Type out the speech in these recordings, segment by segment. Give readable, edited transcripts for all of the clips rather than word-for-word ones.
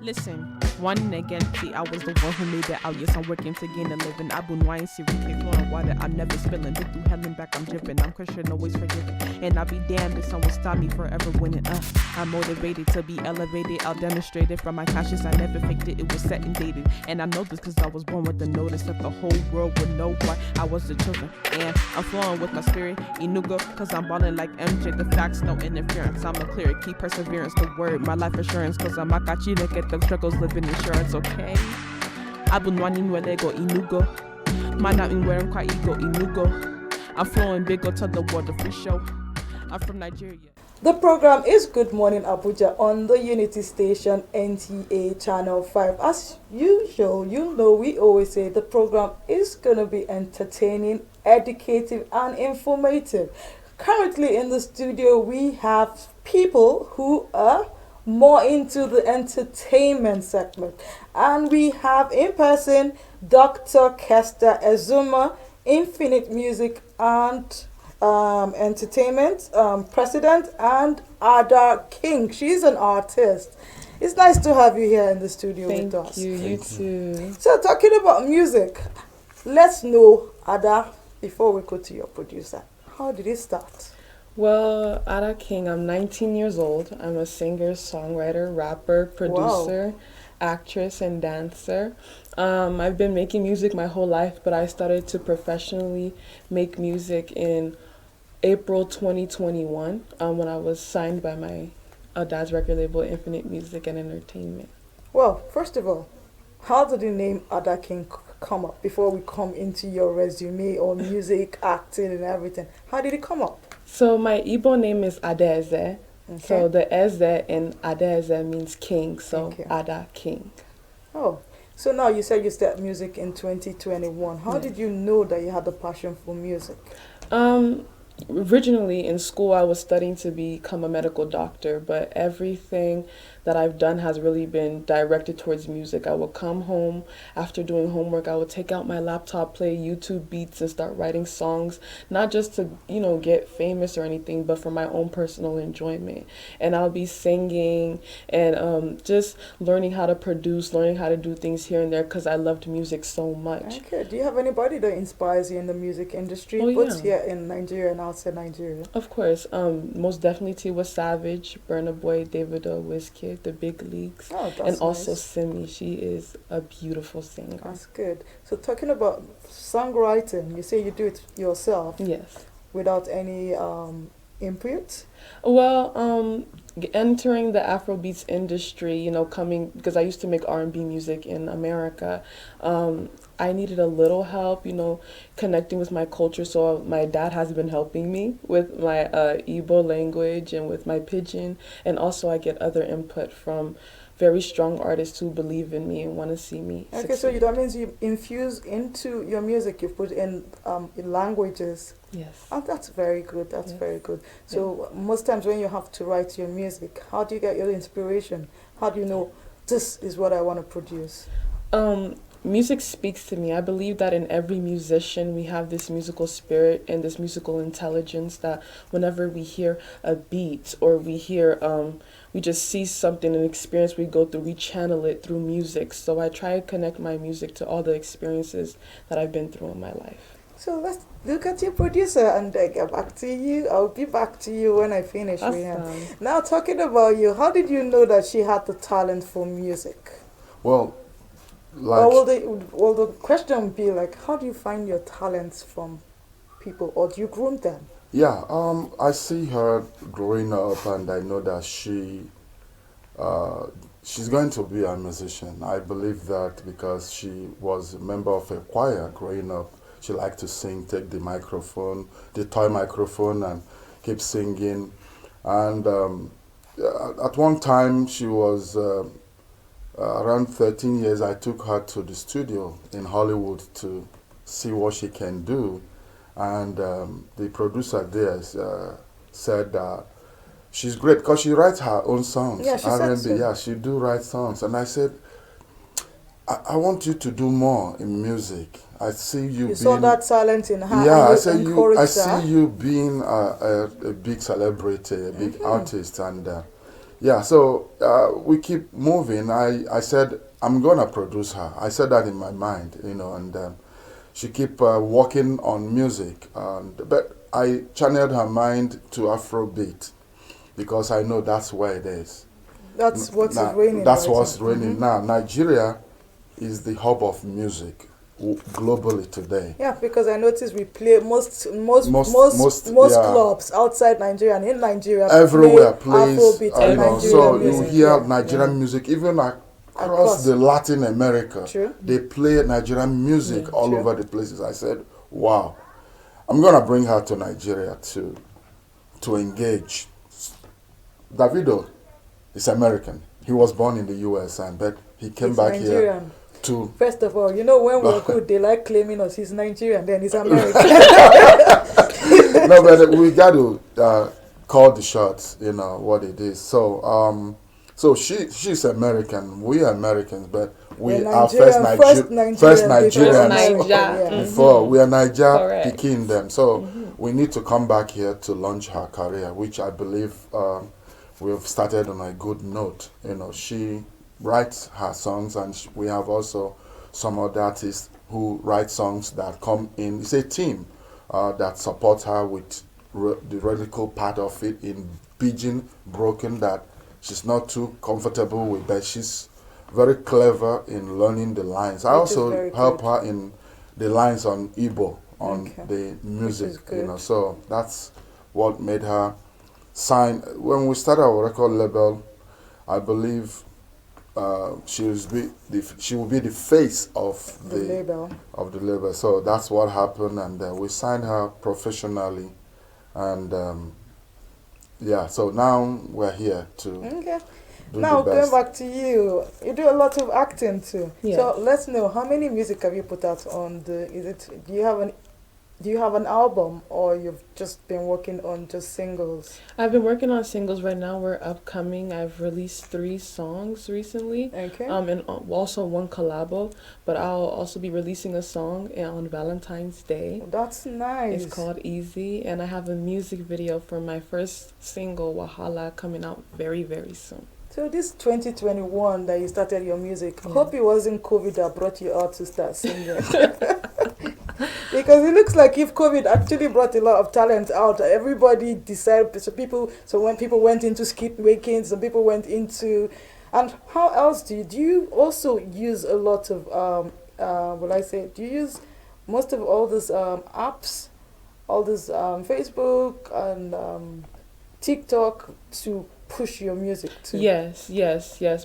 Listen, one again, see, I was the one who made it out. Yes, I'm working to gain a living. I've been wine, Siri, flowing water. I'm never spilling. Been through hell and back, I'm dripping. I'm Christian, always forgiving. And I'll be damned if someone stop me forever winning. I'm motivated to be elevated. I'll demonstrate it from my conscience. I never faked it, it was set and dated. And I know this because I was born with the notice that the whole world would know why I was the chosen. And I'm flowing with my spirit, Inugo, because I'm balling like MJ. The facts, no interference. I'm a clear, keep perseverance, the word, my life assurance. Because I'm Akachi, look at the struggles, living insurance, okay? Abunwani Nwelego Inugo. Man out in wearing quite ego Inugo. I'm flowing big, go to the world, the free show. I'm from Nigeria. The program is Good Morning Abuja on the Unity Station NTA Channel 5. As usual, you know we always say the program is going to be entertaining, educative and informative. Currently in the studio we have people who are more into the entertainment segment. And we have in person Dr. Kester Ezuma, Infinite Music and Entertainment President, and Ada King. She's an artist. It's nice to have you here in the studio with us. Thank you, you too. So talking about music, let's know, Ada, before we go to your producer, how did it start? Well, Ada King, I'm 19 years old. I'm a singer, songwriter, rapper, producer, actress, and dancer. I've been making music my whole life, but I started to professionally make music in April 2021 when I was signed by my dad's record label, Infinite Music and Entertainment. Well, first of all, how did the name Ada King come up before we come into your resume on music, acting, and everything? How did it come up? So my Igbo name is Adaeze. Okay. So the Eze in Adaeze means king, so Okay. Ada King. Oh, so now you said you started music in 2021. How did you know that you had a passion for music? Originally in school, I was studying to become a medical doctor, but everything that I've done has really been directed towards music. I would come home after doing homework, I would take out my laptop, play YouTube beats and start writing songs, not just to, get famous or anything, but for my own personal enjoyment. And I'll be singing and just learning how to produce, learning how to do things here and there because I loved music so much. Okay. Do you have anybody that inspires you in the music industry, Oh, both yeah. here in Nigeria and outside Nigeria? Of course, most definitely Tiwa Savage, Burna Boy, Davido, Wizkid, the big leagues, Oh, that's and also nice. Simi. She is a beautiful singer. That's good. So talking about songwriting, you say you do it yourself Yes. without any input? Well, entering the Afrobeats industry, coming because I used to make R&B music in America. I needed a little help, connecting with my culture. So my dad has been helping me with my Igbo language and with my pidgin. And also I get other input from very strong artists who believe in me and want to see me Okay, succeed. so that means you infuse into your music, you put in languages. Yes. Oh, that's very good. That's Yes. very good. So most times when you have to write your music, how do you get your inspiration? How do you know this is what I want to produce? Music speaks to me. I believe that in every musician we have this musical spirit and this musical intelligence that whenever we hear a beat or we just see something, an experience we go through, we channel it through music. So I try to connect my music to all the experiences that I've been through in my life. So let's look at your producer and get back to you. I'll be back to you when I finish with him. Awesome. Now talking about you, how did you know that she had the talent for music? Well, Or like will the question be like, how do you find your talents from people, or do you groom them? yeah, I see her growing up, and I know that she's going to be a musician. I believe that because she was a member of a choir growing up. She liked to sing, take the microphone, the toy microphone, and keep singing. And at one time, she was around 13 years. I took her to the studio in Hollywood to see what she can do. And the producer there said that she's great because she writes her own songs. Yeah, she said so. Yeah, she do write songs. And I said, I want you to do more in music. I see you You being... saw that talent in her, Yeah, and you encouraged I her. see you being a big celebrity, a big artist, and Yeah, so we keep moving. I said, I'm going to produce her. I said that in my mind, and she keep working on music. But I channeled her mind to Afrobeat because I know that's where it is. That's what is Now, raining that's right what's now. raining now. Nigeria is the hub of music globally today. Yeah, because I noticed we play most Yeah, clubs outside Nigeria and in Nigeria everywhere play plays, Afrobeat and Everywhere, Nigerian so you music. yeah. hear Yeah, Nigerian music even across across. the Latin America. True. They play Nigerian music Yeah. all True. over the places. I said, wow, I'm gonna bring her to Nigeria to engage. Davido is American. He was born in the US, but he came He's back here Nigerian. to. First of all, when we're good, they like claiming us. He's Nigerian, then he's American. No, but we got to call the shots. You know what it is. So she's American. We are Americans, but we We're are Nigerian, first Nigerian before Nigerians America, Naija. yeah. before we are Niger Correct. picking them. So we need to come back here to launch her career, which I believe we've started on a good note. She writes her songs, and we have also some other artists who write songs that come in. It's a team that supports her with the radical part of it in pidgin broken that she's not too comfortable with, but she's very clever in learning the lines. I Which is also very help good. her in the lines on Igbo, on Okay. the music, is good. so that's what made her sign. When we started our record label, I believe she will be the face of The label. the label. So that's what happened, and we signed her professionally, and yeah. So now we're here to Okay. do Now the going best. back to you, you do a lot of acting too. Yeah. So let's know how many music have you put out on the? Do you have an album, or you've just been working on just singles? I've been working on singles right now. We're upcoming. I've released 3 songs recently. Okay. And also one collabo, but I'll also be releasing a song on Valentine's Day. That's nice. It's called Easy, and I have a music video for my first single, Wahala, coming out very, very soon. So this 2021 that you started your music, Yeah. hope it wasn't COVID that brought you out to start singing. Because it looks like if COVID actually brought a lot of talent out, everybody decided. So when people went into skip making, some people went into, and how else do you also use a lot of do you use most of all these apps, all this Facebook and TikTok to push your music too? Yes,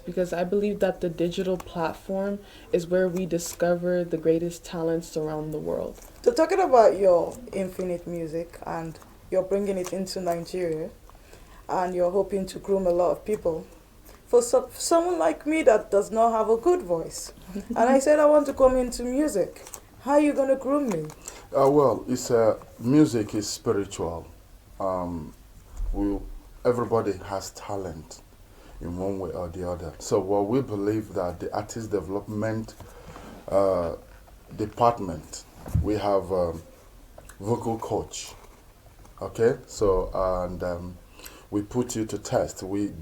because I believe that the digital platform is where we discover the greatest talents around the world. So talking about your infinite music, and you're bringing it into Nigeria, and you're hoping to groom a lot of people. For someone like me that does not have a good voice, and I said I want to come into music, how are you going to groom me? Well, it's music is spiritual. We Everybody has talent in one way or the other. So what we believe that the artist development department, we have vocal coach. Okay, so and we put you to test. We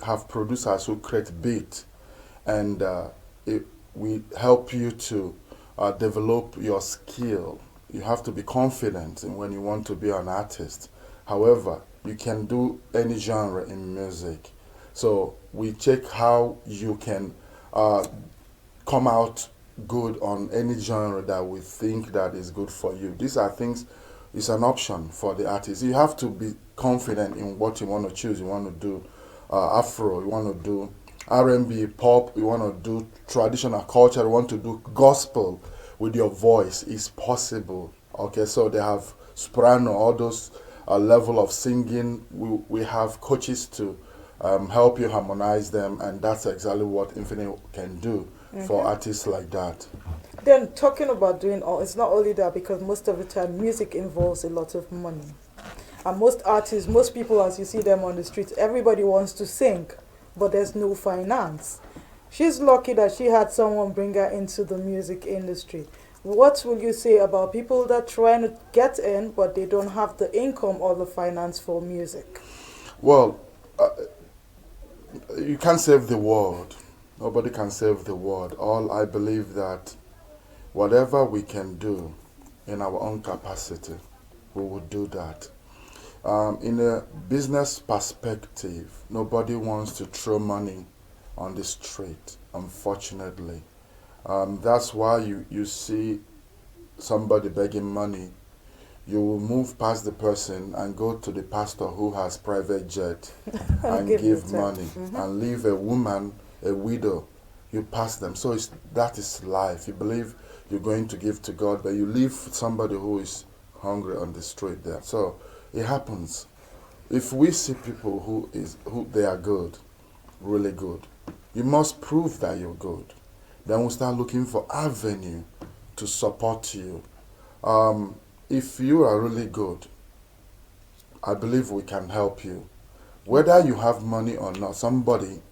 have producers who create beat, and we help you to develop your skill. You have to be confident in when you want to be an artist. However, you can do any genre in music. So we check how you can come out good on any genre that we think that is good for you. These are things, it's an option for the artist. You have to be confident in what you want to choose. You want to do Afro, you want to do R&B, pop, you want to do traditional culture, you want to do gospel with your voice. It's possible. Okay, so they have soprano, all those level of singing. We have coaches to help you harmonize them, and that's exactly what Infinite can do for artists like that. Then talking about doing all, it's not only that, because most of the time music involves a lot of money. And most artists, most people as you see them on the streets, everybody wants to sing, but there's no finance. She's lucky that she had someone bring her into the music industry. What will you say about people that trying to get in, but they don't have the income or the finance for music? Well, You can't save the world. Nobody can save the world. All I believe that whatever we can do in our own capacity, we will do that. In a business perspective, nobody wants to throw money on the street, unfortunately. That's why you see somebody begging money. You will move past the person and go to the pastor who has private jet and give money, and leave a woman, a widow. You pass them. So that is life. You believe you're going to give to God, but you leave somebody who is hungry on the street there. So it happens. If we see people who they are good, really good, you must prove that you're good. Then we start looking for avenue to support you. If you are really good, I believe we can help you. Whether you have money or not, somebody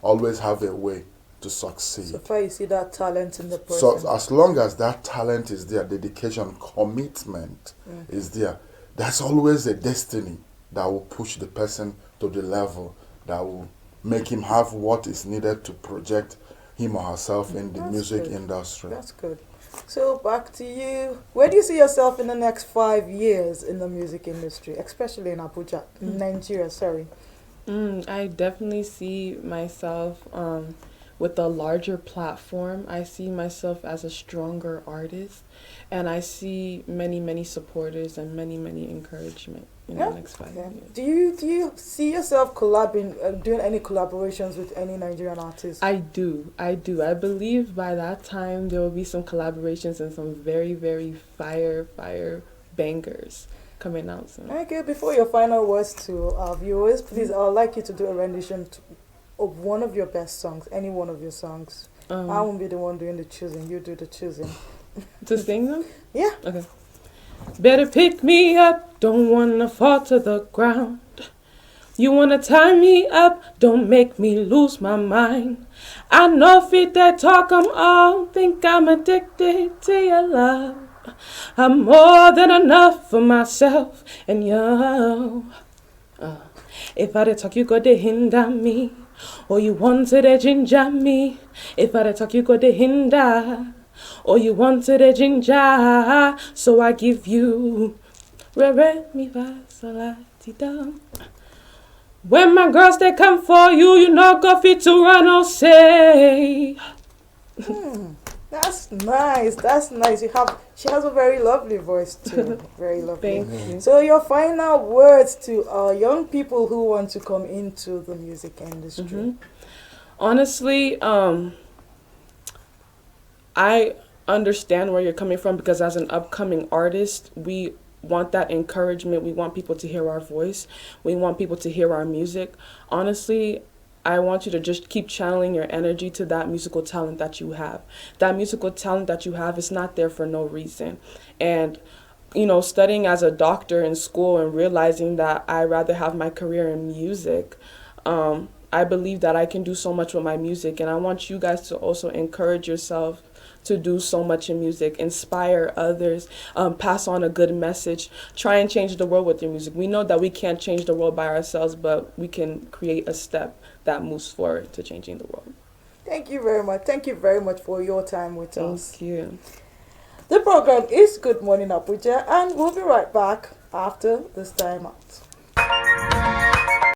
always have a way to succeed. So far you see that talent in the person. So as long as that talent is there, dedication, commitment is there, that's always a destiny that will push the person to the level that will make him have what is needed to project him or herself in the music industry. That's good. So back to you. Where do you see yourself in the next 5 years in the music industry, especially in Abuja, Nigeria, sorry? I definitely see myself with a larger platform. I see myself as a stronger artist, and I see many supporters and many encouragement in the next 5 years. Do you see yourself doing any collaborations with any Nigerian artists? I do. I believe by that time there will be some collaborations and some very fire bangers coming out soon. Okay, before your final words to our viewers, please, I would like you to do a rendition of one of your best songs, any one of your songs. I won't be the one doing the choosing, you do the choosing. To sing them? Yeah. Okay. Better pick me up, don't wanna fall to the ground. You wanna tie me up, don't make me lose my mind. I know fit that talk I'm on, think I'm addicted to your love. I'm more than enough for myself and you. If I talk, you got to hinder me. Or you wanted to ginger me. If I talk, you got to hinder. Or you wanted to ginger. So I give you re mi fa sol la ti do. When my girls they come for you, you know go fit to run or say. That's nice. That's nice. She has a very lovely voice too. Very lovely. Thank you. So your final words to young people who want to come into the music industry. Honestly, I understand where you're coming from, because as an upcoming artist, we want that encouragement. We want people to hear our voice. We want people to hear our music. Honestly, I want you to just keep channeling your energy to that musical talent that you have. That musical talent that you have is not there for no reason. And, you know, studying as a doctor in school and realizing that I rather have my career in music, I believe that I can do so much with my music. And I want you guys to also encourage yourself to do so much in music, inspire others, pass on a good message, try and change the world with your music. We know that we can't change the world by ourselves, but we can create a step that moves forward to changing the world. Thank you very much. Thank you very much for your time with us. Thank you. The program is Good Morning Abuja, and we'll be right back after this time out.